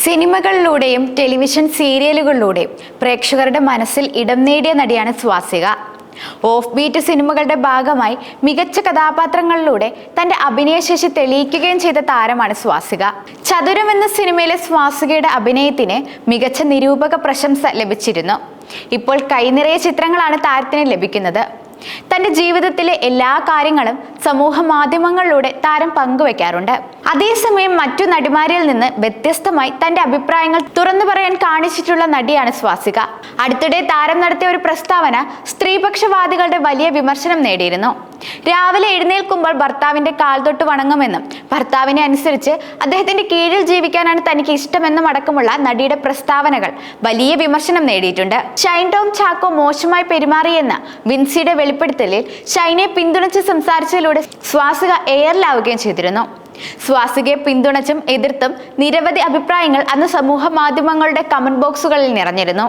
സിനിമകളിലൂടെയും television സീരിയലുകളിലൂടെയും പ്രേക്ഷകരുടെ മനസ്സിൽ ഇടം നേടിയ നടിയാണ് സ്വാസിക. ഓഫ് ബീറ്റ് സിനിമകളുടെ ഭാഗമായി മികച്ച കഥാപാത്രങ്ങളിലൂടെ തന്റെ അഭിനയശേഷി തെളിയിക്കുകയും ചെയ്ത താരമാണ് സ്വാസിക. ചതുരം എന്ന സിനിമയിലെ സ്വാസികയുടെ അഭിനയത്തിന് മികച്ച നിരൂപക പ്രശംസ ലഭിച്ചിരുന്നു. ഇപ്പോൾ കൈനിറയ ചിത്രങ്ങളാണ് താരത്തിന് ലഭിക്കുന്നത്. തന്റെ ജീവിതത്തിലെ എല്ലാ കാര്യങ്ങളും സമൂഹ മാധ്യമങ്ങളിലൂടെ താരം പങ്കുവെക്കാറുണ്ട്. അതേസമയം മറ്റു നടിമാരിൽ നിന്ന് വ്യത്യസ്തമായി തന്റെ അഭിപ്രായങ്ങൾ തുറന്നു പറയാൻ കാണിച്ചിട്ടുള്ള നടിയാണ് സ്വാസിക. അടുത്തിടെ താരം നടത്തിയ ഒരു പ്രസ്താവന സ്ത്രീപക്ഷവാദികളുടെ വലിയ വിമർശനം നേടിയിരുന്നു. രാവിലെ എഴുന്നേൽക്കുമ്പോൾ ഭർത്താവിന്റെ കാൽ തൊട്ട് വണങ്ങുമെന്നും ഭർത്താവിനെ അനുസരിച്ച് അദ്ദേഹത്തിന്റെ കീഴിൽ ജീവിക്കാനാണ് തനിക്ക് ഇഷ്ടമെന്നും അടക്കമുള്ള നടിയുടെ പ്രസ്താവനകൾ വലിയ വിമർശനം നേടിയിട്ടുണ്ട്. ഷൈൻ ടോം ചാക്കോ മോശമായി പെരുമാറിയെന്ന വിൻസിയുടെ വെളിപ്പെടുത്തലിൽ ഷൈനെ പിന്തുണച്ച് സംസാരിച്ചതിലൂടെ സ്വാസിക എയറിലാവുകയും ചെയ്തിരുന്നു. സ്വാസികയെ പിന്തുണച്ചും എതിർത്തും നിരവധി അഭിപ്രായങ്ങൾ അന്ന് സമൂഹ മാധ്യമങ്ങളുടെ കമന്റ് ബോക്സുകളിൽ നിറഞ്ഞിരുന്നു.